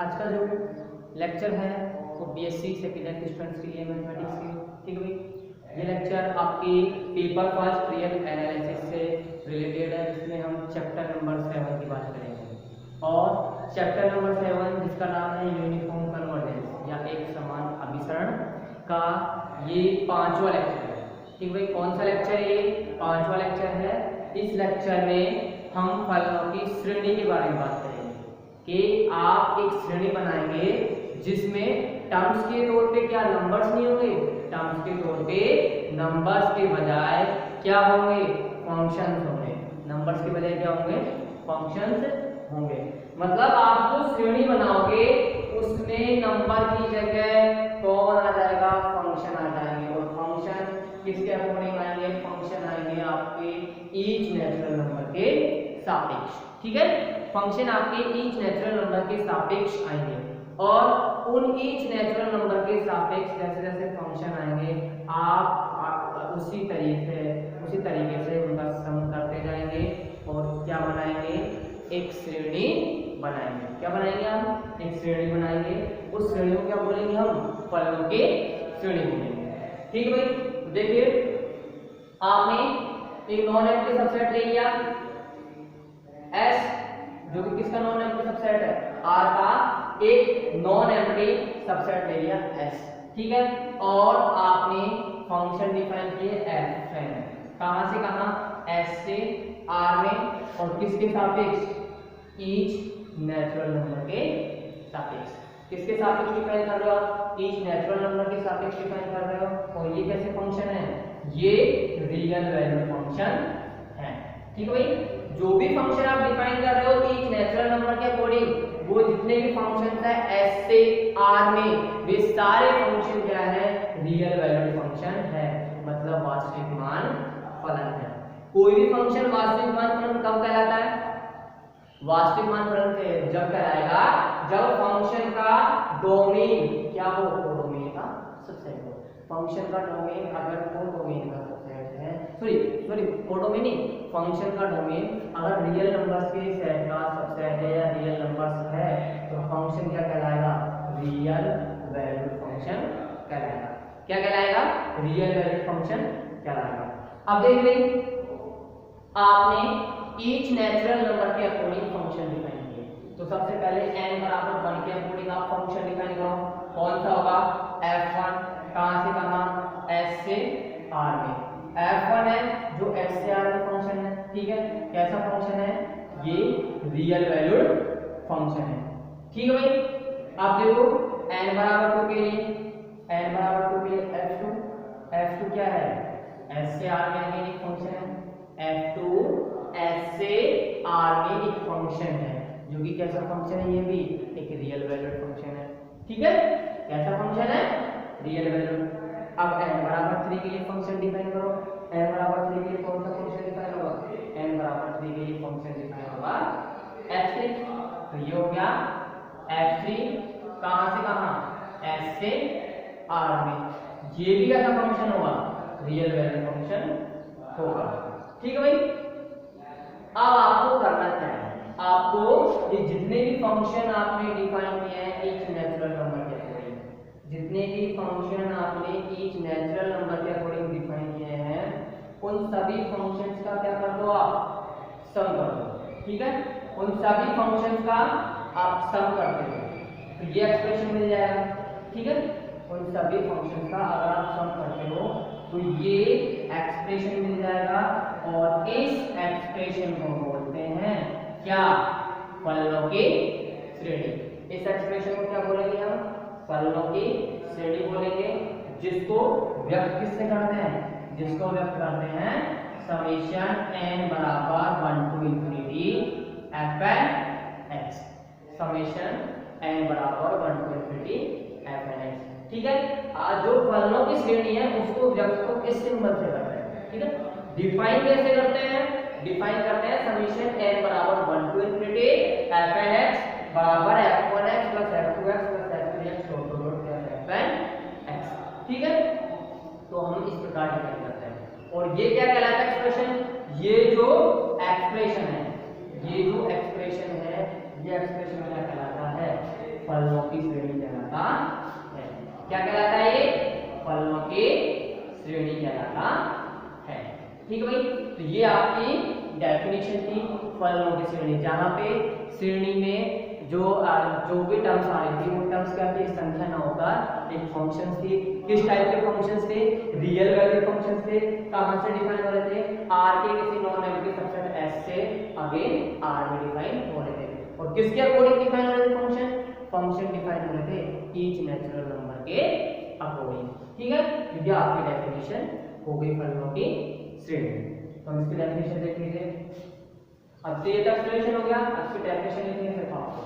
आज का जो लेक्चर है वो बीएससी सेकेंड ईयर के स्टूडेंट्स के लिए मैथमेटिक्स के, ठीक है भाई। ये लेक्चर आपकी पेपर फर्स्ट रियल एनालिसिस से रिलेटेड है, जिसमें हम चैप्टर नंबर 7 की बात करेंगे। और चैप्टर नंबर 7 जिसका नाम है यूनिफॉर्म कन्वर्जेंस या एक समान अभिसरण का ये 5वां लेक्चर है, ठीक भाई। कौन सा लेक्चर है ये? 5वां लेक्चर है। इस लेक्चर में हम फलनों की श्रेणी के बारे में बात करेंगे कि आप एक श्रेणी बनाएंगे जिसमें टर्म्स के तौर पे क्या नंबर्स नहीं होंगे, टर्म्स के तौर पे नंबर्स के बजाय क्या होंगे, फंक्शंस होंगे। नंबर्स के बजाय क्या होंगे, फंक्शंस होंगे। मतलब आप जो श्रेणी बनाओगे उसमें नंबर की जगह कौन आ जाएगा, फंक्शन आ जाएंगे। और फंक्शन किसके अकॉर्डिंग आएंगे, फंक्शन आएंगे आपके ईच नेचुरल नंबर के सापेक्ष, ठीक है। फंक्शन आपके ईच नेचुरल नंबर के सापेक्ष आएंगे और उन ईच नेचुरल नंबर के सापेक्ष जैसे जैसे फंक्शन आएंगे आप उसी तरीके से उनका सम करते जाएंगे और क्या बनाएंगे, एक श्रेणी बनाएंगे। क्या बनाएंगे हम, एक श्रेणी बनाएंगे। उस श्रेणी को क्या बोलेंगे हम, फलनों के श्रेणी बोलेंगे, ठीक है भाई। देखिए आपने एक नॉन एम्प्टी सबसेट ले लिया S, जो कि किसका नॉन एम्प्टी सबसेट है, R का एक नॉन एम्प्टी सबसेट ले लिया S, ठीक है। और आपने फंक्शन डिफाइन किए fn, कहां से कहां, S से R में, और किसके सापेक्ष, ईच नेचुरल नंबर के सापेक्ष। किसके सापेक्ष डिफाइन कर रहे हो आप, ईच नेचुरल नंबर के सापेक्ष डिफाइन कर रहे हो। और ये कैसे फंक्शन है, ये रियल वैल्यू फंक्शन है, ठीक है भाई। जो भी फंक्शन आप डिफाइन कर रहे हो ईच नेचुरल नंबर के अकॉर्डिंग, वो जितने भी फंक्शन है S से R में, वे सारे फंक्शन क्या है, रियल वैल्यू फंक्शन है, मतलब वास्तविक मान फलन है। कोई भी फंक्शन वास्तविक मान फलन कब कहलाता है, वास्तविक मान फलन जब कहलाएगा जब फंक्शन का डोमेन क्या हो, डोमेन का सबसेट हो। फंक्शन का डोमेन अगर कोडोमेन का सबसेट है, सॉरी कोडोमेन नहीं, फंक्शन का डोमेन अगर रियल नंबर्स के सेट का सबसेट है या रियल नंबर्स है तो फंक्शन क्या कहलाएगा, रियल वैल्यू फंक्शन कहलाएगा। क्या कहलाएगा, रियल वैल्यू फंक्शन कहलाएगा। अब देख लें आपने ईच नेचुरल नंबर के अकॉर्डिंग फंक्शन डिफाइन किए, तो सबसे पहले n बराबर 1 के अकॉर्डिंग आप फंक्शन डिफाइन करो। कौन सा होगा, f1, कहां से कहां, S से R में। f1 है जो S से R में फंक्शन है, ठीक है। कैसा फंक्शन है, ये रियल वैल्यूड फंक्शन है, ठीक है भाई। आप देखो n बराबर 2 के लिए, n बराबर 2 के लिए f2 क्या है, S से R में अगेन एक फंक्शन है, f2 S से R में एक फंक्शन है, जो कि कैसा फंक्शन है, ये भी एक रियल वैल्यूड फंक्शन है, ठीक है। कैसा फंक्शन है, रियल वैल्यूड। अब n बराबर 3 के लिए फंक्शन डिफाइन करो। n बराबर 3 के लिए कौन सा फंक्शन डिफाइन होगा, n बराबर 3 के लिए फंक्शन डिफाइन होगा f3, तो ये हो गया f3 कहां से कहां, S से R में। ये भी कैसा फंक्शन होगा, रियल वैल्यूड फंक्शन होगा, ठीक है भाई। अब आपको करना क्या है, आपको ये जितने भी फंक्शन आपने डिफाइन किए हैं ईच नेचुरल नंबर के अकॉर्डिंग, जितने भी फंक्शन आपने ईच नेचुरल नंबर के अकॉर्डिंग डिफाइन किए हैं, उन सभी फंक्शंस का क्या कर दो, आप सम कर दो, ठीक है। उन सभी फंक्शंस का आप सम करते हो तो ये एक्सप्रेशन मिल जाएगा, ठीक है। उन सभी फंक्शंस का अगर आप सम करते हो तो ये एक्सप्रेशन मिल जाएगा और इस एक्सप्रेशन को बोलते हैं क्या, फलनों की श्रेणी। इस एक्सप्रेशन को क्या बोलेंगे हम, फलनों की श्रेणी बोलेंगे, जिसको व्यक्त किससे करते हैं, जिसको व्यक्त करते हैं समेशन n बराबर 1 to infinity fn x, summation n बराबर 1 to infinity fn x, ठीक है। जो फलनों की श्रेणी है उसको व्यक्त को इस सिंबल से करते हैं, ठीक है। डिफाइन कैसे करते हैं, डिफाइन करते हैं समेशन n बराबर 1 to infinity fn x बराबर f1x plus f2x plus f3x fn x, ठीक है। तो हम इस प्रकार डिफाइन करते हैं। और ये क्या कहलाता है एक्सप्रेशन, ये जो एक्सप्रेशन है, ये एक्सप्रेशन क्या कहलाता है, क्या कहलाता है ये? फलनों की श्रेणी कहलाता है। ठीक है भाई, तो ये आपकी डेफिनेशन थी फलनों की श्रेणी, जहां पे श्रेणी में जो भी टर्म्स आ रही थी वो टर्म्स क्या थी? संख्या ना होकर एक फंक्शंस थी। किस टाइप के फंक्शंस थे? रियल वैल्यू फंक्शंस थे। कहां से डिफाइन हो रहे थे? आर के किसी नॉन नेगेटिव सबसेट एस से अगेन आर में डिफाइन हो रहे थे। और किसके अकॉर्डिंग डिफाइन हो रहे थे फंक्शन? फंक्शन डिफाइन हो रहे थे ईच नेचुरल नंबर के अकॉर्डिंग। ठीक है, तो ये आपकी डेफिनेशन हो गई फलनों की श्रेणी। तो हम इसकी डेफिनेशन देख लीजिए। अब ये तक सॉल्यूशन हो गया, अब इसकी डेफिनेशन लिखेंगे फिर आपको।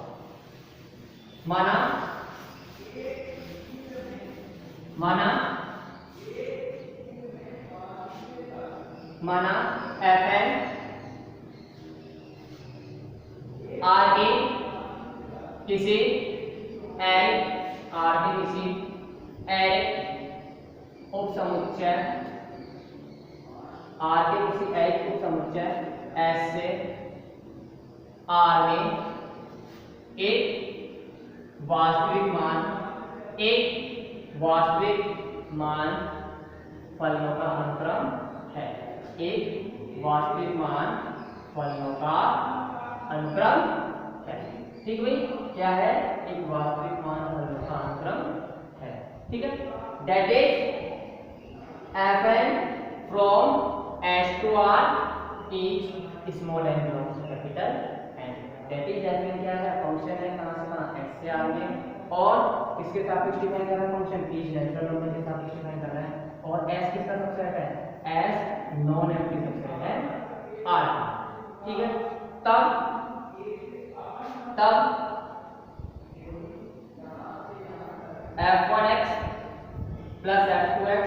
माना fn आर के किसी एल उपसमुच्चय आर के किसी एल उपसमुच्चय एस से आर में एक वास्तविक मान फलनों का अनुक्रम है। एक वास्तविक मान फलनों का अनुक्रम है। ठीक भाई, क्या है? एक वास्तविक मान फलनों का अनुक्रम है। ठीक है, that is fn from s to r each small n belongs to capital N। That is fn क्या है? फंक्शन है, कहां से कहां? s से r में, और किसके सापेक्ष डिफाइन कर रहा है फंक्शन? ईच नेचुरल नंबर के सापेक्ष डिफाइन कर रहा है। और s किसका सबसेट है? s नॉन एम्प्टी सबसेट है r। ठीक है, तब f1x plus f2x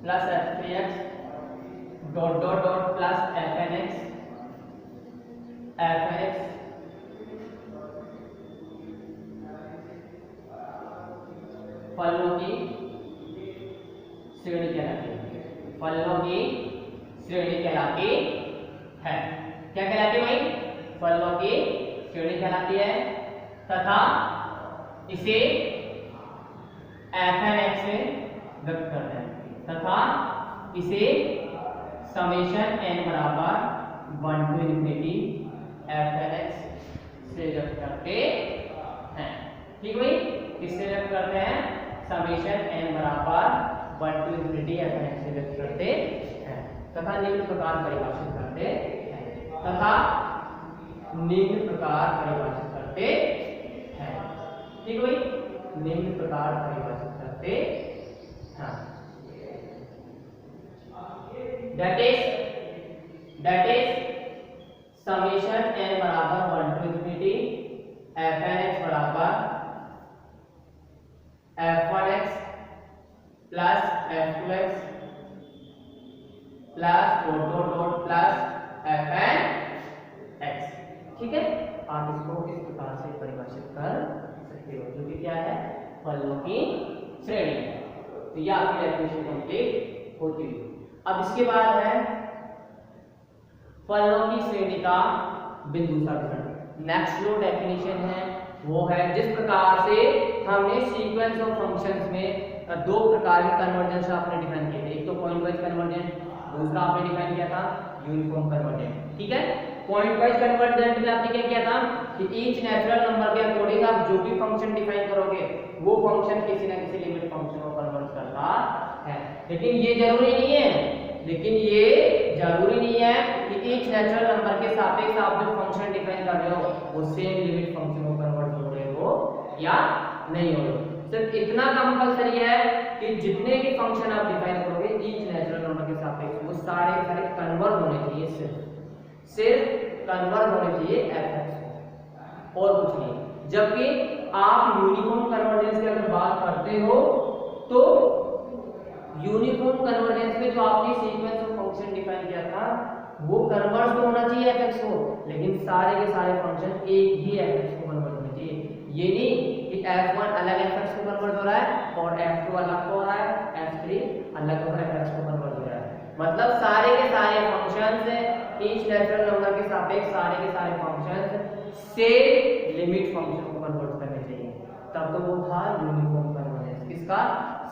plus f3x dot dot dot plus fnx फलनों की श्रेणी कहलाती है। फलनों की श्रेणी कहलाती है। क्या कहलाती है भाई? फलनों की श्रेणी कहलाती है, तथा इसे fnx से व्यक्त करते हैं, तथा इसे समेशन n बराबर 1 to infinity fnx से व्यक्त करते हैं। ठीक भाई, किससे व्यक्त करते हैं? समेशन n बराबर 1 to infinity fnx से व्यक्त करते हैं, तथा निम्न प्रकार परिभाषित करते हैं। ठीक भाई, निम्न प्रकार परिभाषित करते हैं। दैट इज समेशन n बराबर 1 to infinity fnx बराबर f1x plus f2x plus dot dot dot plus fnx। ठीक है, आप इसको इस प्रकार से परिभाषित कर सकते हो, जो कि क्या है? फलनों की श्रेणी है। तो यह आपकी डेफिनेशन कंप्लीट होती है। अब इसके बाद है फलनों की श्रेणी का बिंदु समीकरण। नेक्स्ट जो डेफिनेशन है वो है, जिस प्रकार से हमने सीक्वेंस ऑफ फंक्शंस में दो प्रकार के कन्वर्जेंस आपने डिफाइन किए थे। एक तो पॉइंट वाइज कन्वर्जेंट, दूसरा आपने डिफाइन किया था यूनिफॉर्म कन्वर्जेंट। ठीक है, पॉइंट वाइज कन्वर्जेंट में आपने क्या किया था कि ईच नेचुरल नंबर के अकॉर्डिंग आप जो भी फंक्शन डिफाइन करोगे वो फंक्शन किसी ना किसी लिमिट फंक्शन को कन्वर्ट करता है। लेकिन ये जरूरी नहीं है कि ईच नेचुरल नंबर के सापेक्ष आप जो फंक्शन डिफाइन कर रहे हो वो सेम लिमिट फंक्शन को कन्वर्ट हो रहे हो या नहीं हो रहे। सिर्फ इतना कंपलसरी है कि जितने भी फंक्शन आप डिफाइन करोगे ईच नेचुरल नंबर के सापेक्ष वो सारे कन्वर्ट होने चाहिए, सिर्फ कन्वर्ट होने चाहिए fx और कुछ नहीं। जबकि आप यूनिफॉर्म कन्वर्जेंस की अगर बात करते हो तो यूनिफॉर्म कन्वर्जेंस में जो आपने सीक्वेंस ऑफ फंक्शन डिफाइन किया था वो कन्वर्ट तो होना चाहिए fx को, लेकिन सारे के सारे फंक्शन एक ही fx को कन्वर्ट होने चाहिए। ये नहीं कि f1 अलग fx को कन्वर्ट हो रहा है और f2 अलग हो रहा है, f3 अलग हो fx को कन्वर्ट हो रहा है। मतलब सारे के सारे फंक्शंस ईच नेचुरल नंबर के सापेक्ष सारे के सारे फंक्शंस सेम लिमिट फंक्शन को कन्वर्ट करने चाहिए, तब तो वो था यूनिफॉर्म कन्वर्जेंस इसका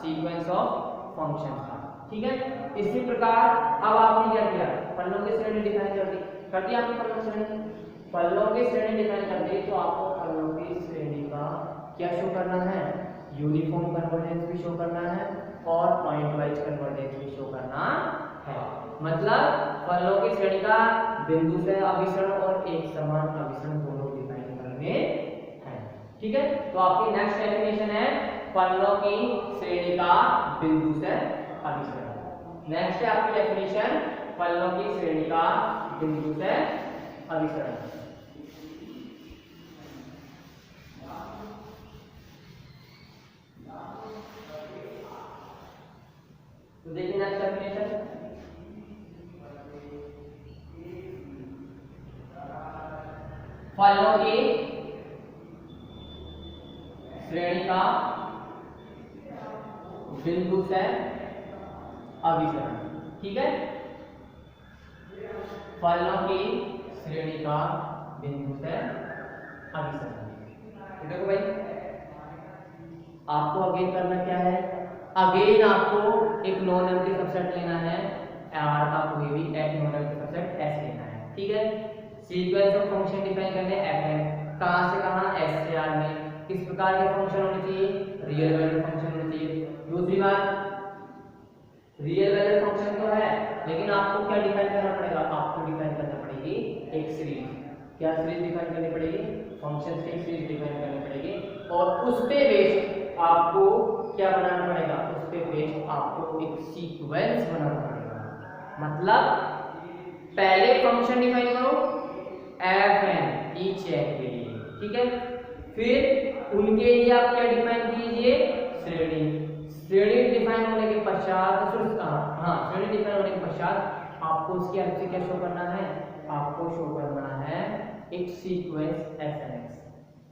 सीक्वेंस ऑफ फंक्शन का, ठीक है। इसी प्रकार अब आपने क्या किया, फलनों की श्रेणी डिफाइन कर दी आपने फलनों की श्रेणी डिफाइन कर दी, तो आपको फलनों की श्रेणी का क्या शो करना है, यूनिफॉर्म कन्वर्जेंस भी शो करना है और पॉइंट वाइज कन्वर्जेंस भी शो करना है। मतलब फलनों की श्रेणी का बिंदु से अभिसरण और एक समान अभिसरण दोनों डिफाइन करने हैं, ठीक है। तो आपकी नेक्स्ट डेफिनेशन है फलनों की श्रेणी का बिंदु से अभिसरण। नेक्स्ट है आपकी डेफिनेशन फलनों की श्रेणी का बिंदु से अभिसरण। तो देखिए नेक्स्ट डेफिनेशन, फलनों की श्रेणी का बिंदु से अभिसरण, ठीक है। फलनों की श्रेणी का बिंदु से अभिसरण। देखो भाई आपको अगेन करना क्या है, अगेन आपको एक नॉन एम्प्टी सबसेट लेना है, R का कोई भी एक नॉन एम्प्टी सबसेट S लेना है, ठीक है। सीक्वेंस ऑफ फंक्शन डिफाइन करने Fn, कहां से कहां, S से R में। किस प्रकार के फंक्शन होने चाहिए, रियल वैल्यू फंक्शन होने चाहिए। दूसरी बात, रियल वैल्यू फंक्शन तो है लेकिन आपको क्या डिफाइन करना पड़ेगा, आपको डिफाइन करना पड़ेगी एक सीरीज। क्या सीरीज डिफाइन करनी पड़ेगी, फंक्शंस की सीरीज डिफाइन करनी पड़ेगी और उस पे बेस्ड आपको क्या बनाना पड़ेगा, उस पे बेस्ड आपको एक सीक्वेंस बनाना पड़ेगा। मतलब पहले फंक्शन डिफाइन करो Fn ईच एन के लिए, ठीक है। फिर उनके लिए आप क्या डिफाइन कीजिए, श्रेणी। श्रेणी डिफाइन होने के पश्चात श्रेणी डिफाइन होने के पश्चात आपको उसकी हेल्प से क्या शो करना है, आपको शो करना है एक सीक्वेंस SNX,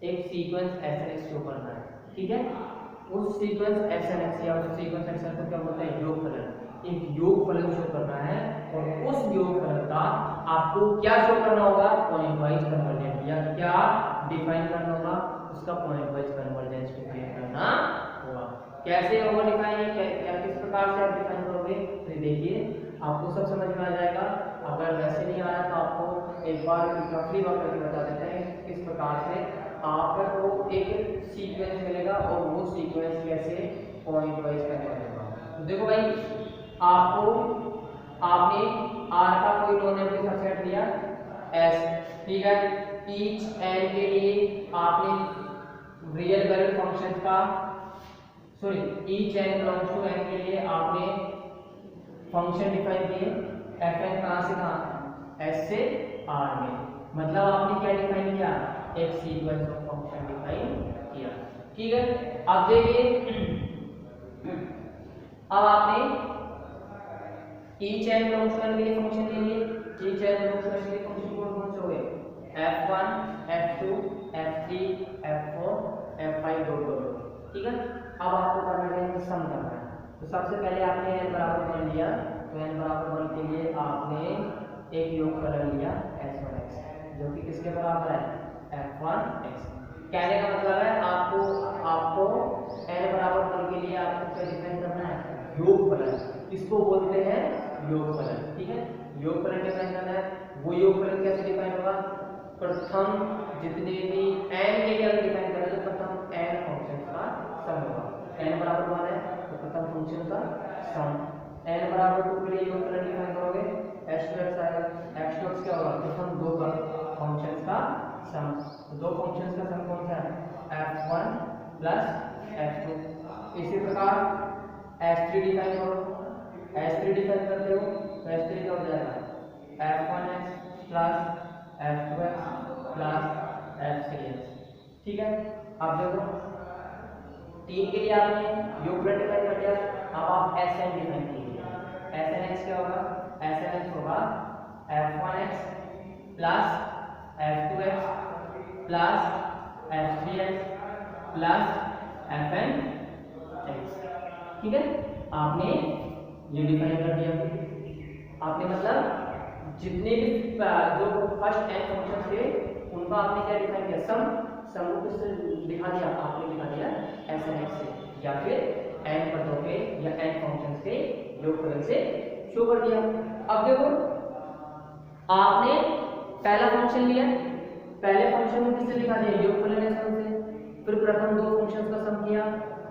एक सीक्वेंस SNX शो करना है, ठीक है। उस सीक्वेंस SNX या उस सीक्वेंस SNX को क्या बोलते हैं, योगफलन। एक योगफलन शो करना है और उस योगफलन का आपको क्या शो करना होगा, पॉइंट वाइज कन्वर्जेंस, या क्या डिफाइन करना होगा, उसका पॉइंट वाइज कन्वर्जेंस डिफाइन करना होगा। कैसे होगा डिफाइन, क्या किस प्रकार से आप डिफाइन करोगे, तो देखिए आपको सब समझ में आ जाएगा। अगर वैसे नहीं आया तो आपको एक बार रफली बात करके बता देते हैं किस प्रकार से आपको एक सीक्वेंस मिलेगा और वो सीक्वेंस कैसे पॉइंट वाइज कन्वर्ट होगा। तो देखो भाई आपने R का कोई नॉन एम्प्टी सबसेट लिया S, ठीक है। ईच n के लिए आपने रियल वैल्यू फंक्शन का each n belongs to n के लिए आपने फंक्शन डिफाइन किए। Fn कहां से कहां, S से R में। मतलब आपने क्या डिफाइन किया, एक सीक्वेंस ऑफ फंक्शन डिफाइन किया, ठीक है। अब देखिए अब आपने each N belongs to n के लिए फंक्शन ले लिए। Each N belongs to n के लिए फंक्शन कौन से हो गए, f1 f2 f3 f4 f5 dot, ठीक है। अब आपको करना है सम करना है। तो सबसे पहले आपने n बराबर 1 लिया, तो n बराबर 1 के लिए आपने एक योगफलन लिया s1x, जो कि किसके बराबर है, f1x। कहने का मतलब है आपको n बराबर 1 के लिए आपको क्या डिफाइन करना है, योगफलन। इसको बोलते हैं योगफलन, ठीक है। योगफलन डिफाइन करना है, वो योगफलन कैसे डिफाइन होगा, प्रथम जितने भी n के लिए अगर डिफाइन करें तो प्रथम n फंक्शन का सम होगा। n बराबर 1 है तो प्रथम फंक्शन का सम। n बराबर 2 के लिए योगफलन डिफाइन करोगे x2x आएगा। x2x क्या होगा, प्रथम दो फंक्शंस का सम। तो दो फंक्शंस का सम कौन सा है, f1 प्लस f2। इसी प्रकार s3 डिफाइन करो, s3 डिफाइन करते हो तो s3 क्या हो जाएगा, f1x plus f2x plus f3x, ठीक है। अब देखो 3 के लिए आपने योगफल डिफाइन कर दिया, अब आप Sn डिफाइन कीजिए। Snx क्या होगा, Snx होगा f1x plus f2x plus f3x plus fnx, ठीक है। आपने ये डिफाइन कर दिया। आपने मतलब जितने भी जो फर्स्ट n फंक्शन थे उनका आपने क्या डिफाइन किया, सम को किससे दिखा दिया, आपने दिखा दिया Snx से। या फिर n पदों के या n फंक्शंस के योगफल से शो कर दिया। अब देखो आपने पहला फंक्शन लिया, पहले फंक्शन में किससे लिखा दिया, योगफल n से, फिर प्रथम दो फंक्शंस का सम किया,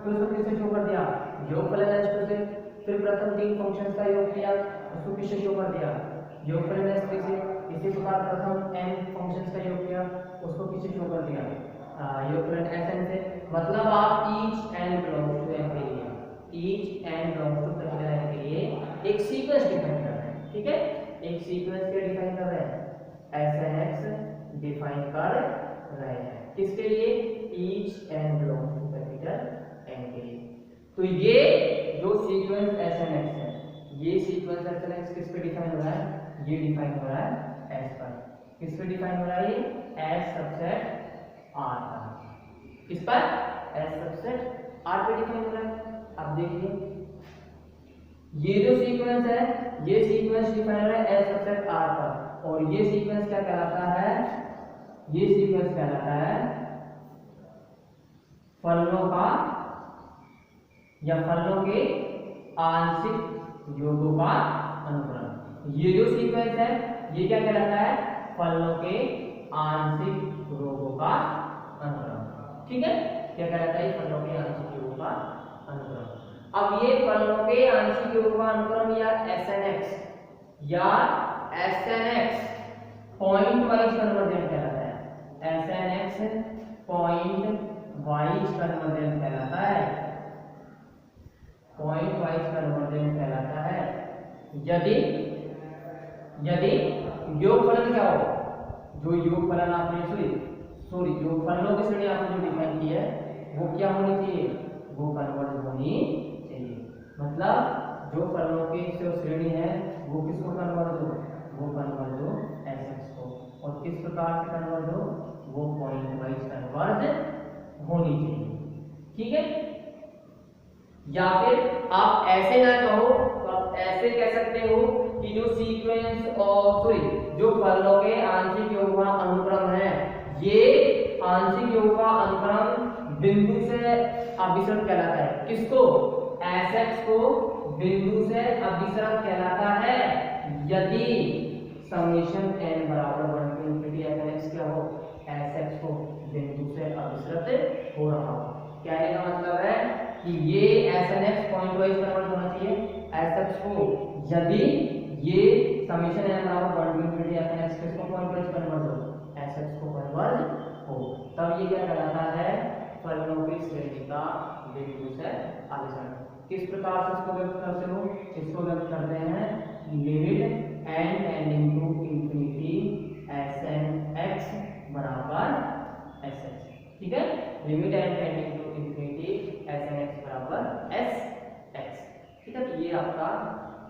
फिर उसको किससे शो कर दिया, योगफल n से, फिर प्रथम तीन फंक्शंस का योग किया, उसको किससे शो कर दिया, योगफल n से। इसी प्रकार प्रथम n फंक्शंस का योग किया, उसको किससे शो कर दिया, योगफल Sn से। मतलब आप each n belongs to n के लिए, each n belongs to particular n के लिए एक सीक्वेंस डिफाइन कर रहे हैं। ठीक है, एक सीक्वेंस क्या डिफाइन कर रहे हैं, Snx डिफाइन कर रहे हैं किसके लिए, each n belongs to particular n के लिए। तो ये जो सीक्वेंस Snx है, ये सीक्वेंस Snx किस पे डिफाइन हो रहा है, ये डिफाइन हो रहा है S पर। किस पे डिफाइन हो रहा है, ये S सबसेट R पर। किस पर, S सबसेट R पे डिफाइन हो रहा है। अब देखिए ये जो सीक्वेंस है, ये सीक्वेंस डिफाइन हो रहा है S सबसेट R पर, और ये सीक्वेंस क्या कहलाता है, ये सीक्वेंस कहलाता है फलनों का या फलनों के आंशिक योगों का अनुक्रम। ये जो सीक्वेंस है ये क्या कहलाता है, फलनों के आंशिक योगों का अनुक्रम। ठीक है, क्या कहलाता है, फलनों के आंशिक योगों का अनुक्रम। अब ये फलनों के आंशिक योगों का अनुक्रम या Snx पॉइंट वाइज कन्वर्जेंट कहलाता है, Snx पॉइंट वाइज कन्वर्जेंट कहलाता है, पॉइंट वाइज कन्वर्जेंट कहलाता है यदि योगफलन क्या हो, जो योगफलन आपने योगफलनों की श्रेणी आपने जो डिफाइन की है वो क्या होनी चाहिए, वो कन्वर्ज होनी चाहिए। मतलब जो फलनों की जो श्रेणी है वो किसको कन्वर्ज हो, वो कन्वर्ज हो Sx को, और किस प्रकार से कन्वर्ज हो, वो पॉइंट वाइज कन्वर्ज होनी चाहिए। ठीक है, या फिर आप ऐसे ना कहो तो आप ऐसे कह सकते हो कि जो सीक्वेंस और जो फलनों के आंशिक योग का अनुक्रम है, ये आंशिक योग का अनुक्रम बिंदु से अभिसरण कहलाता है। किसको, Sx को बिंदु से अभिसरण कहलाता है यदि समेशन n बराबर 1 to infinity Snx क्या हो, Sx को बिंदु से अभिसरित हो रहा हो। कहने का मतलब है कि ये Snx पॉइंट वाइज कन्वर्ज होना चाहिए Sx को, यदि ये समेशन n बराबर 1 to infinity Snx किसको पॉइंट वाइज कन्वर्ज हो, Sx को कन्वर्ज हो, तब ये क्या कहलाता है, फलनों की श्रेणी का बिंदु से अभिसरण। किस प्रकार से इसको व्यक्त करते हो, इसको व्यक्त करते हैं limit n tending to infinity Snx बराबर Sx। ठीक है, limit n tending to infinity Snx बराबर Sx। ठीक है, तो ये आपका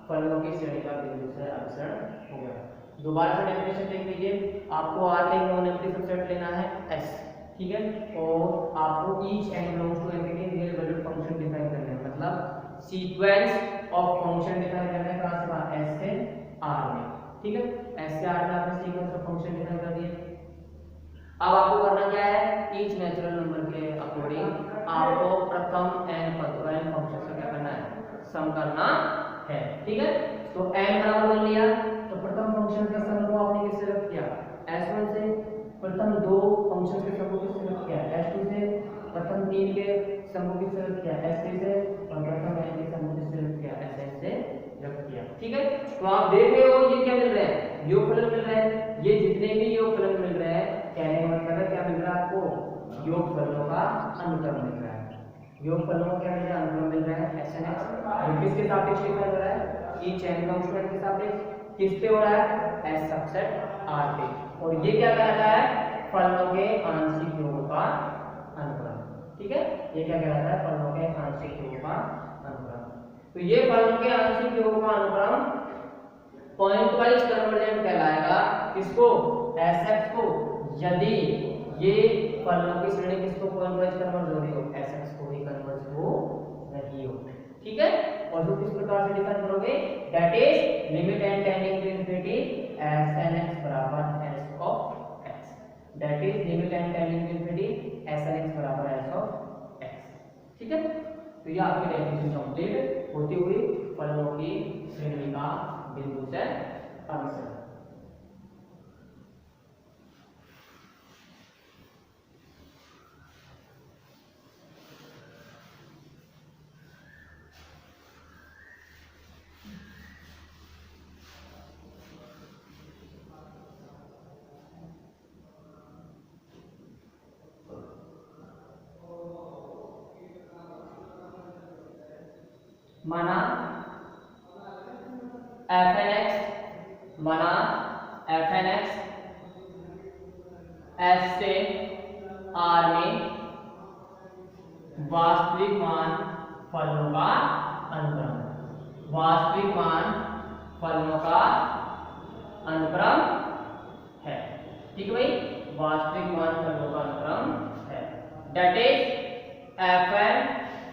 फलनों की श्रेणी का बिंदु से अभिसरण हो गया। दोबारा से डेफिनेशन देख लीजिए, आपको R का नॉन एम्प्टी सबसेट लेना है S। ठीक है, और आपको each n belongs to n के लिए रियल वैल्यूड फंक्शन डिफाइन करना है, मतलब सीक्वेंस ऑफ फंक्शन डिफाइन करना है कहां से, S से R में। ठीक है, S से R में आपने सीक्वेंस ऑफ फंक्शन डिफाइन कर दिए। अब आपको करना क्या है, ईच नेचुरल नंबर के अकॉर्डिंग आपको प्रथम n पदों n फंक्शन का क्या करना है, सम करना है। ठीक है, तो n बराबर 1 लिया तो प्रथम फंक्शन का सम को आपने किससे व्यक्त किया, S1 से, प्रथम दो फंक्शन के सम को किससे व्यक्त किया, S2 से, प्रथम तीन के सम को किससे व्यक्त किया, S3 से, और प्रथम n के सम को किससे व्यक्त किया, Sn से व्यक्त किया। ठीक है, तो आप देख रहे हो ये क्या मिल रहा है, योगफलन मिल रहा है। ये जितने भी योगफलन मिल रहे हैं, कहने का मतलब है क्या मिल रहा है आपको, योगफलों का अनुक्रम मिल रहा है। योगफलों का क्या मिल रहा है, अनुक्रम मिल रहा है Snx, और किसके सापेक्ष डिफाइन हो रहा है, ईच n कांस्टेंट के सापेक्ष। किस पे हो रहा है, S सबसेट R पे। और ये क्या कहलाता है, फलनों के आंशिक योगों का अनुक्रम। ठीक है, ये क्या कहलाता है, फलनों के आंशिक योगों का अनुक्रम। तो ये फलनों के आंशिक योगों का अनुक्रम पॉइंट वाइज कन्वर्जेंट कहलाएगा। किसको, Sx को, यदि ये फलनों की श्रेणी किसको पॉइंट वाइज कन्वर्ज हो रही हो, Sx को ही कन्वर्ज हो रही हो। ठीक है, और जो किस प्रकार से डिफाइन करोगे, that is limit n tending to infinity Snx बराबर S of x। That is limit n tending to infinity Snx बराबर S ऑफ x। ठीक है, तो ये आपकी डेफिनेशन कंप्लीट होती हुई फलनों की श्रेणी का बिंदु से अभिसरण। माना fn(x) S से R में वास्तविक मान फलनों का अनुक्रम, वास्तविक मान फलनों का अनुक्रम है। ठीक है भाई, वास्तविक मान फलनों का अनुक्रम है। That is fn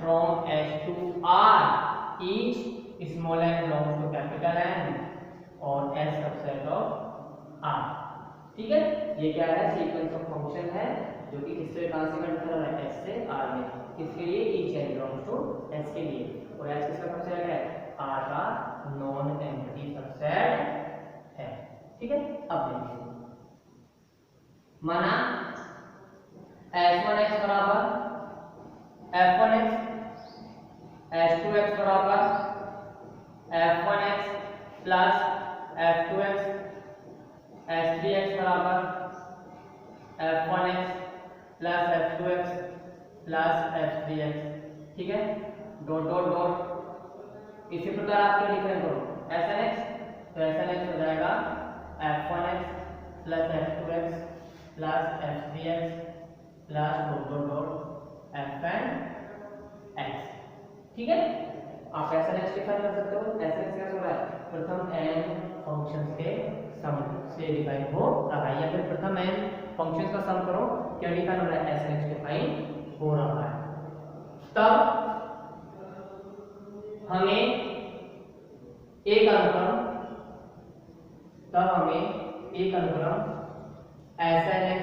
from S to R, each small n belongs to capital N और S सबसेट ऑफ R। ठीक है, ये क्या है, सीक्वेंस ऑफ फंक्शन है जो कि किससे कहां से कंडक्ट कर रहा है, S से R में। किसके लिए, each n belongs to S के लिए, और S किसका सबसेट है, R का नॉन एम्प्टी सबसेट है। ठीक है, अब देखिए माना S1x बराबर f1x, S2x बराबर f1x प्लस f2x, S3x बराबर f1x plus f2x plus f3x। ठीक है, डॉट डॉट डॉट। इसी प्रकार आप क्या लिख रहे हो, Snx, तो Snx हो जाएगा f1x plus f2x plus f3x plus dot dot dot fnx। ठीक है, आप Snx डिफाइन कर सकते हो। Snx क्या हो रहा है, प्रथम n फंक्शंस के सम से डिफाइन हो रहा है, या फिर प्रथम n फंक्शंस का सम करो, क्या डिफाइन हो रहा है, Snx डिफाइन हो रहा है। तब हमें एक अनुक्रम Snx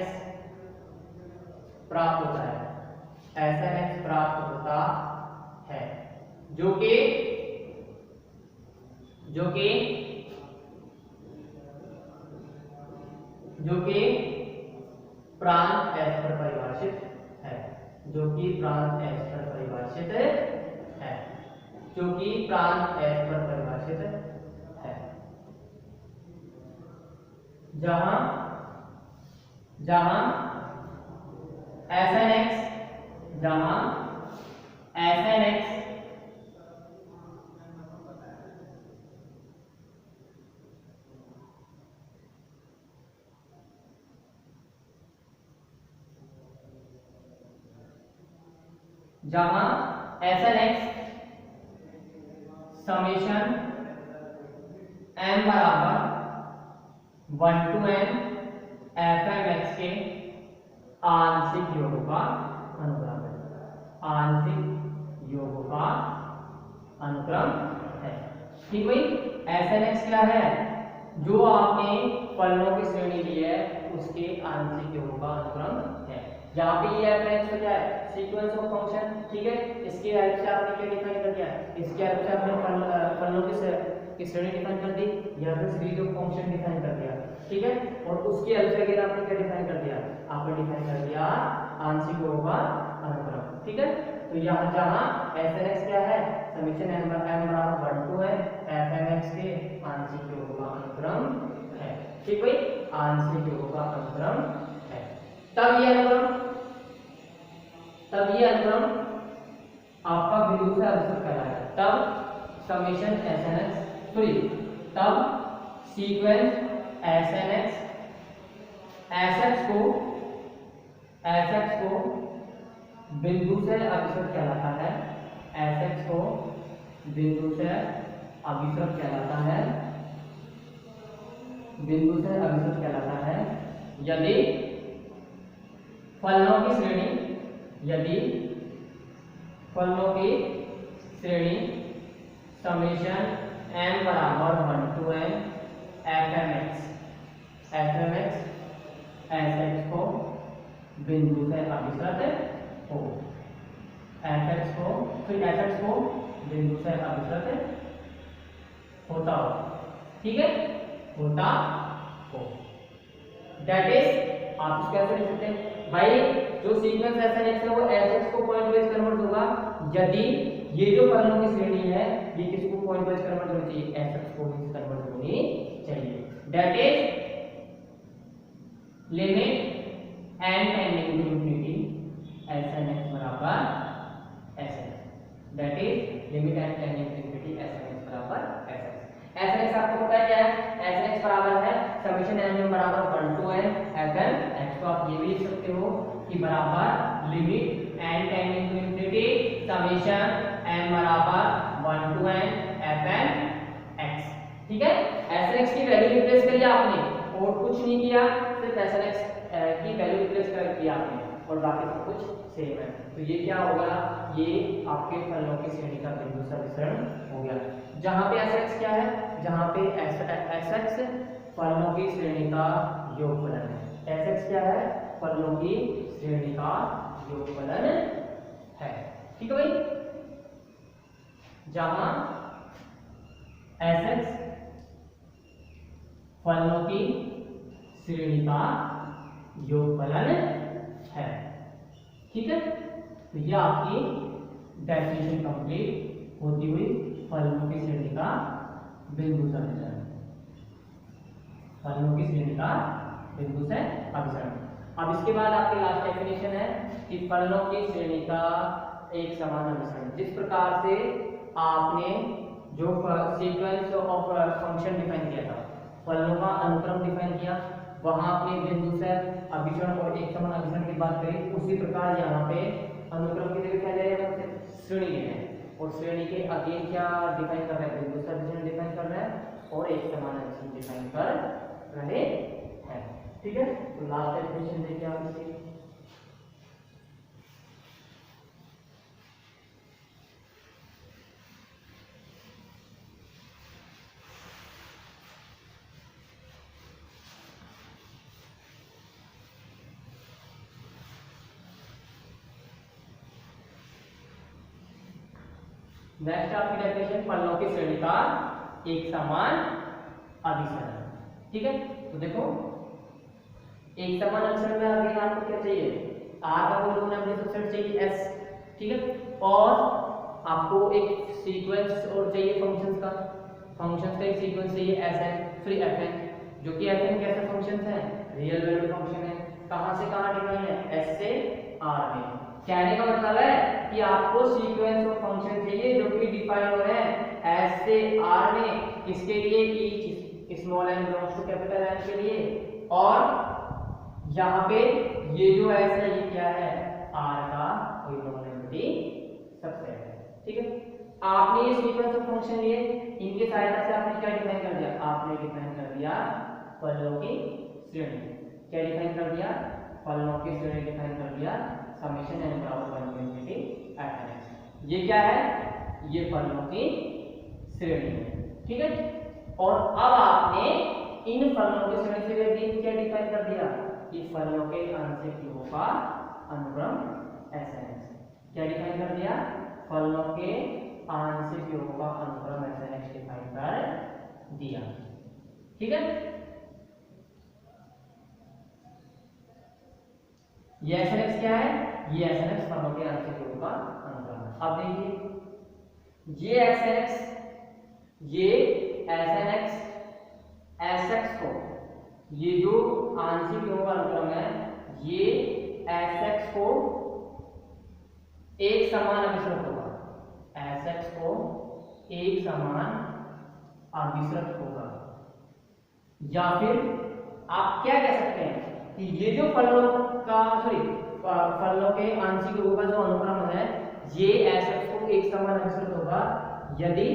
प्राप्त होता है, Snx प्राप्त होता है जो कि प्रांत S पर परिभाषित है, जो कि प्रांत S पर परिभाषित है, जो कि प्रांत S पर परिभाषित है। जहां Snx समेशन m बराबर 1 to n fmx के आंशिक योगों का अनुक्रम है, आंशिक योगों का अनुक्रम है। ठीक भाई, Snx क्या है, जो आपने फलनों की श्रेणी ली है उसके आंशिक योगों का अनुक्रम है। यहाँ पे ये fnx क्या है, सीक्वेंस ऑफ फंक्शन। ठीक है, इसके हेल्प से आपने क्या डिफाइन कर दिया, इसके हेल्प से आपने फलनों की श्रेणी डिफाइन कर दी, या फिर सीरीज ऑफ फंक्शन डिफाइन कर दिया। ठीक है, और उसके हेल्प से अगर आपने क्या डिफाइन कर दिया, आपने डिफाइन कर दिया आंशिक योगों का अनुक्रम। ठीक है, तो यहाँ जहाँ Snx क्या है, समेशन m बराबर 1 to n fmx के आंशिक योगों का अनुक्रम है। ठीक भाई, आंशिक योगों का अनुक्रम है। तब ये अनुक्रम आपका बिंदु से अभिसरण कहलाएगा। तब समेशन तब सीक्वेंस Snx को बिंदु से अभिसरण कहलाता है, Sx को बिंदु से अभिसरण कहलाता है, बिंदु से अभिसरण कहलाता है यदि फलनों की श्रेणी समेशन m बराबर 1 to n fmx Sx को बिंदु से अभिसरण हो, Fx को फिर fx को बिंदु से अभिसरित होता हो, ठीक है, होता हो। दैट इज आप इसको कैसे लिख सकते हैं भाई, जो सीक्वेंस SNX है वो Sx को पॉइंट वाइज कन्वर्ट होगा यदि ये जो फलनों की श्रेणी है ये किसको पॉइंट वाइज कन्वर्ट होनी चाहिए, Sx को ही कन्वर्ट होनी चाहिए। That is limit n tending to infinity SNX बराबर Sx, that is limit n tending to infinity SNX बराबर Sx। SNX आपको पता है क्या है, SNX बराबर है समेशन n बराबर 1 to n fn x। तो आप ये भी लिख सकते हो कि बराबर limit n tending to infinity summation n बराबर 1 to n fn x, ठीक है। SNX की वैल्यू रिप्लेस करिए आपने और कुछ नहीं किया, सिर्फ SNX की वैल्यू रिप्लेस कर किया आपने और बाकी सब कुछ सेम है। तो ये क्या होगा, ये आपके फलनों की श्रेणी का बिंदु से विसरण हो गया। जहां पे Sx क्या है, जहां पे Sx फलनों की श्रेणी का योगफलन है। Sx क्या है, फलनों की श्रेणी का योगफलन है, ठीक है भाई। जहां Sx फलनों की श्रेणी का योगफलन है, ठीक है। तो यह आपकी डेफिनेशन कंप्लीट होती हुई फलनों की श्रेणी का बिंदु से अभिसरण, फलनों की श्रेणी का बिंदु से अभिसरण। अब इसके बाद आपकी लास्ट डेफिनेशन है कि फलनों की श्रेणी का एक समान अभिसरण। जिस प्रकार से आपने जो सीक्वेंस ऑफ फंक्शन डिफाइन किया था, फलनों का अनुक्रम डिफाइन किया, वहां आपने बिंदु से अभिसरण और एक समान अभिसरण की बात करी, उसी प्रकार यहाँ पे अनुक्रम की जगह क्या ले रहे हैं, श्रेणी है, और श्रेणी के अधीन क्या डिफाइन कर रहे हैं, बिंदु से अभिसरण डिफाइन कर रहे हैं और एक समान अभिसरण डिफाइन कर रहे हैं, ठीक है। तो लास्ट डेफिनेशन देखिए आप इसकी। नेक्स्ट आपकी डेफिनेशन फलनों की श्रेणी का एक समान अभिसरण, ठीक है। तो देखो एक समान अभिसरण में आगे आपको क्या चाहिए, r का कोई लोन एम्पली सबसेट चाहिए s, ठीक है, और आपको एक सीक्वेंस और चाहिए फंक्शंस का, फंक्शंस का एक सीक्वेंस चाहिए Sn फिर Fn, जो कि Fn कैसे फंक्शंस हैं, रियल वैल्यूड फंक्शन है। कहां से कहां डिफाइन है, s से r में। कहने का मतलब है कि आपको सीक्वेंस ऑफ फंक्शन चाहिए जो कि डिफाइन हो रहे हैं s से r में, किसके लिए, each small n belongs to capital N के लिए, और यहाँ पे ये जो s है ये क्या है, r का कोई नॉन एम्प्टी सबसेट है, ठीक है। आपने ये सीक्वेंस ऑफ फंक्शन लिए, इनकी सहायता से आपने क्या डिफाइन कर दिया, आपने डिफाइन कर दिया फलनों की श्रेणी। क्या डिफाइन कर दिया, फलनों की श्रेणी डिफाइन कर दिया, समेशन n बराबर 1 to infinity fn। ये क्या है, ये फलनों की श्रेणी है, ठीक है। और अब आपने इन फलनों की श्रेणी से क्या डिफाइन कर दिया, कि फलनों के आंशिक योगों का अनुक्रम SNX। क्या डिफाइन कर दिया, फलनों के आंशिक योगों का अनुक्रम SNX डिफाइन कर दिया, ठीक है। ये SNX क्या है, ये SNX फलनों के आंशिक योगों का अनुक्रम है। अब देखिए ये SNX, ये SNX SX को, ये जो आंशिक योगों का अनुक्रम है, ये SX को एक समान अभिसरित होगा, SX को एक समान अभिसरित होगा, या फिर आप क्या कह सकते हैं कि ये जो फलनों का फलनों के आंशिक योगों का जो अनुक्रम है, ये SX को एक समान अभिसरित होगा यदि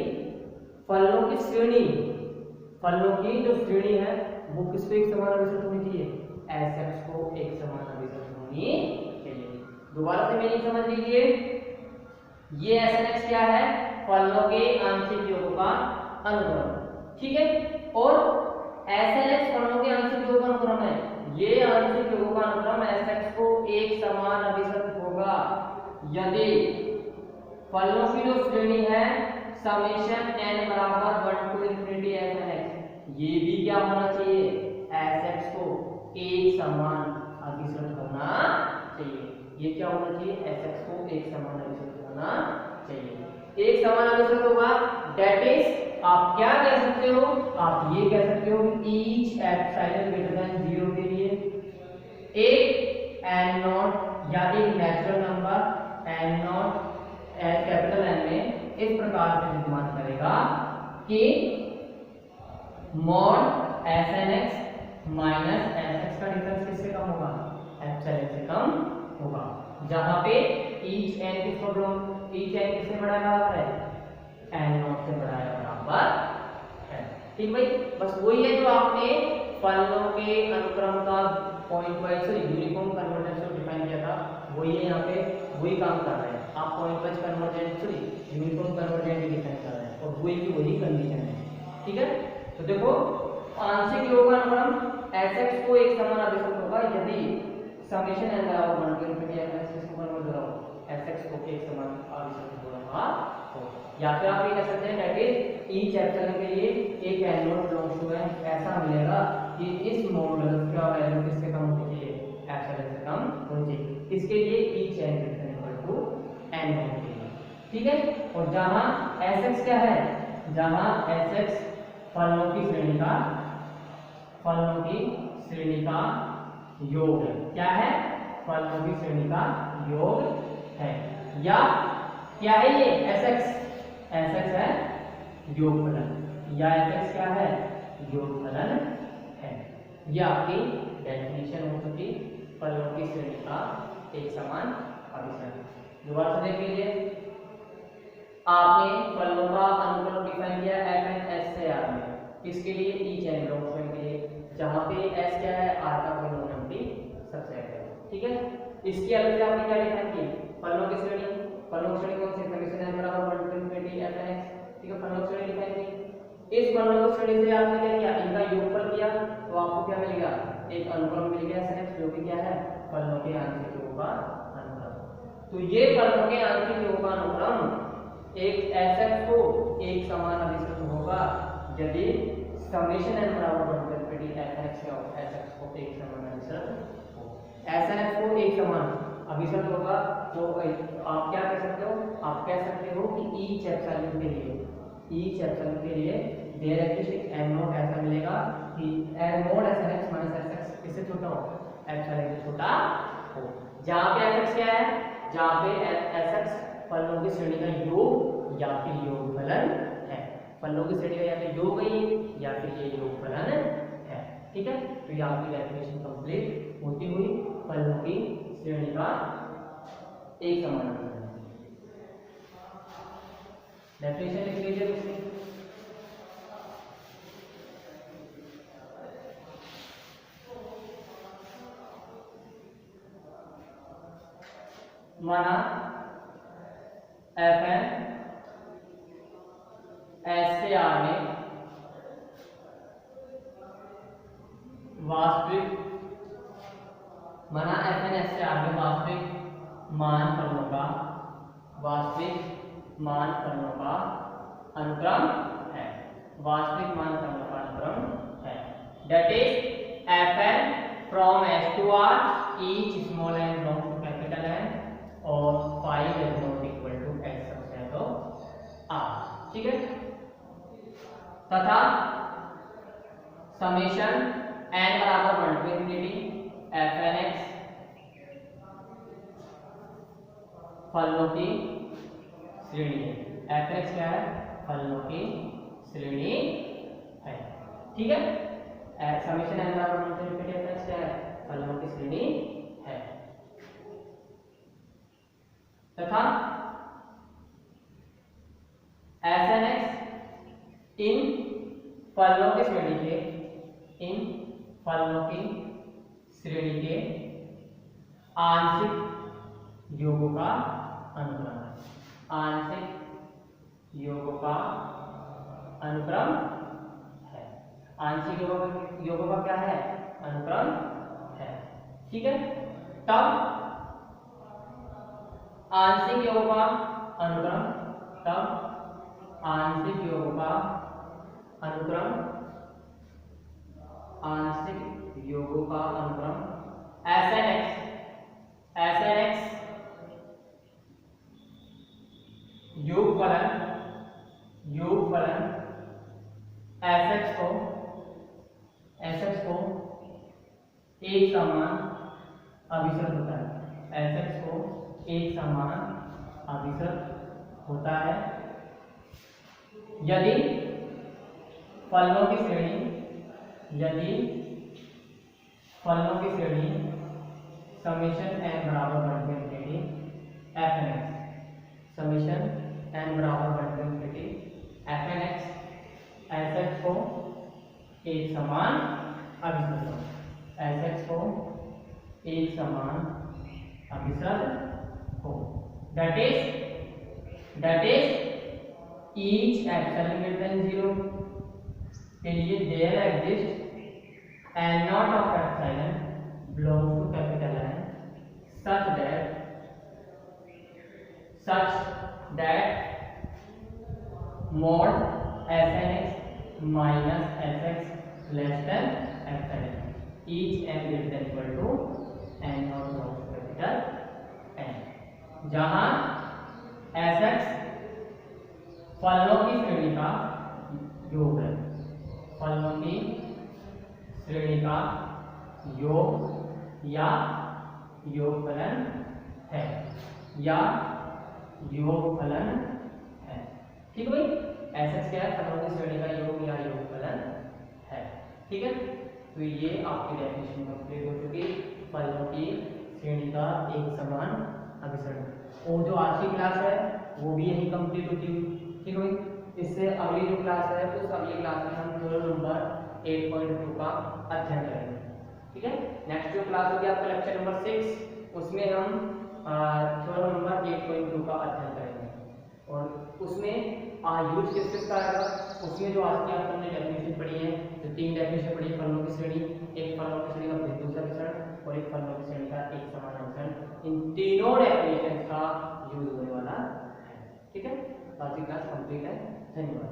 फलनों की श्रेणी, फलनों की जो श्रेणी है वो किसको एक समान अभिसरित होनी चाहिए, SX को एक समान अभिसरित होनी चाहिए। दोबारा से मीनिंग समझ लीजिए, ये SNX क्या है, फलनों के आंशिक योगों का अनुक्रम, ठीक है, और SNX फलनों के आंशिक योगों का अनुक्रम है, ये आंशिक योगों का अनुक्रम SX को एक समान अभिसरित होगा यदि फलों की जो श्रेणी है समेशन n बराबर 1 to infinity F N X, ये भी क्या होना चाहिए, एस एक्स को एक समान अभिसरित होना चाहिए। ये क्या होना चाहिए, एस एक्स को एक समान अभिसरित होना चाहिए। एक समान अभिसरित होगा दैट इज आप क्या कह सकते हो, आप ये कह सकते हो ईच एप्सिलॉन ग्रेटर देन 0 के लिए एक एन नॉट या एक natural number N not capital N में इस प्रकार से विद्यमान करेगा कि mod S N X minus S X का डिफरेंस किससे कम होगा, एप्सिलॉन से कम होगा, जहां पे ईच एन किसको ईच एन किससे बड़ा बराबर है, एन नॉट से बड़ा बराबर है। ठीक भाई, बस वही है जो आपने फलों के अनुक्रम का पॉइंट वाइज यूनिफॉर्म कन्वर्जेंस को डिफाइन किया था, वही है यहाँ पे वही काम कर रहे हैं। आप point wise convergence uniform convergence define कर रहे हैं और वही की वही कंडीशन है। ठीक है, तो देखो आंशिक योग का अनुक्रम एस एक्स को एक समान अभिसरित होगा यदि समेशन एन बराबर 1 टू इंफिनिटी एफ एक्स को कन्वर्ट हो रहा हो एस एक्स को एक समान अभिसरित हो रहा हो, या फिर आप ये कह सकते हैं दैट इज ईच एप्सिलॉन के लिए एक N not belongs to N, ऐसा मिलेगा कि इस मॉडुलस का वैल्यू किससे कम होनी चाहिए, एप्सिलॉन से कम होनी चाहिए, इसके लिए each N equal to N होनी चाहिए। ठीक है, और जहां एस एक्स क्या है, जहां एस एक्स फलों की श्रेणी का योग है, क्या है, फलों की श्रेणी का योग है, या क्या है ये एस एक्स है योगफलन, या एस एक्स क्या है योगफलन है। ये आपकी डेफिनेशन हो चुकी फलों की श्रेणी का एक समान अभिसरण। दोबारा से देख लीजिए, आपने फलों का अनुक्रम डिफाइन किया एफ एन एस से आर में, किसके लिए, ईच एन ब्लॉक के लिए, जहां पे एस क्या है, आर का कोई नॉन एम्प्टी सबसेट है। ठीक है, इसके अलग से आपने क्या डिफाइन की, फलों की श्रेणी कौन सी, समेशन n बराबर 1 to infinity F N X. ठीक है, फलों की श्रेणी डिफाइन की, इस फलों की श्रेणी से आपने क्या किया, इनका योगफल किया, तो आपको क्या मिल गया, एक अनुक्रम मिल गया एस एक्स, जो कि क्या है, फलों के आंशिक योग का अनुक्रम। तो ये फलों के आंशिक योग का अनुक्रम एक एस एक्स को एक समान अभिसरित होगा यदि समेशन n बराबर 1 टू इंफिनिटी एफ एक्स और एस एक्स को एक समान अभिसरित हो, एस एन एक्स को एक समान अभिसरित होगा, तो आप क्या कह सकते हो, आप कह सकते हो कि ईच एप्सिलॉन के लिए देयर एग्जिस्ट एन नॉट, ऐसा मिलेगा कि N mod S N X minus S X किससे छोटा हो, एप्सिलॉन से छोटा हो, जहां पे एस एक्स क्या है, जहां पे एस एक्स फलों की श्रेणी का योग या फिर योगफलन है, फलों की श्रेणी का या फिर योग है या फिर ये योगफलन है। ठीक है, तो ये आपकी डेफिनेशन कंप्लीट होती हुई फलों की श्रेणी का एक समान अभिसरण। डेफिनेशन लिख लीजिए उसकी, माना एफ एन एस से आर में वास्तविक, माना एफ एन एस से आर में वास्तविक मान फलों का अनुक्रम है, वास्तविक मान फलों का अनुक्रम है, that is F N from S to R each small N belongs to capital N और 5 is not equal to S subset of R. ठीक है, तथा समेशन n बराबर 1 to infinity F N X फलों की श्रेणी है, एफ एक्स क्या है, फलों की श्रेणी है। ठीक है, समेशन n बराबर 1 टू इंफिनिटी एफ एक्स क्या है, फलों की श्रेणी है, तथा एस एन एक्स इन फलों की श्रेणी के आंशिक योगों का अनुक्रम है, आंशिक योगों का अनुक्रम है, आंशिक योगों का क्या है, अनुक्रम है। ठीक है, तब आंशिक योगों का अनुक्रम, तब आंशिक योग का अनुक्रम, आंशिक योगों का अनुक्रम Sn x योगफलन Sx को एक समान अभिसरण होता है। Sx को एक समान अभिसरण होता है यदि फलनों की श्रेणी समेशन n बराबर 1 to infinity fn x, summation n बराबर 1 to infinity fn x Sx को एक समान अभिसरण, Sx को एक समान अभिसरण हो, that is each epsilon greater than 0 के लिए there exists n naught of epsilon belongs to capital N such that mod Sn x minus Sx less than epsilon, each n greater than equal to n naught belongs to capital N, जहां Sx फलनों की श्रेणी का योग है, फलनों की श्रेणी का योग या योगफलन है, या योगफलन है। ठीक है भाई, Sx क्या है? फलनों की श्रेणी का योग या योगफलन है। ठीक है, तो ये आपकी डेफिनेशन कंप्लीट हो चुकी, फलनों की श्रेणी का एक समान अभिसरण। और जो आज की क्लास है वो भी यही कंप्लीट होती हुई। ठीक है भाई, इससे अगली जो क्लास है उस अगली क्लास में हम थ्योरम नंबर 8.2 का अध्ययन करेंगे। ठीक है, नेक्स्ट जो क्लास होगी आपका लेक्चर नंबर 6, उसमें हम थ्योरम नंबर 8.2 का अध्ययन करेंगे, और उसमें यूज किस का आएगा, उसमें जो आज की आपने डेफिनेशन पढ़ी है, जो 3 डेफिनेशन पढ़ी है फलनों की श्रेणी, एक फलनों की श्रेणी का बिंदु अभिसरण और एक फलनों की श्रेणी का एक समान अभिसरण, इन तीनों डेफिनेशन का यूज होने वाला है। ठीक है, आज की क्लास कंप्लीट है। धन्यवाद।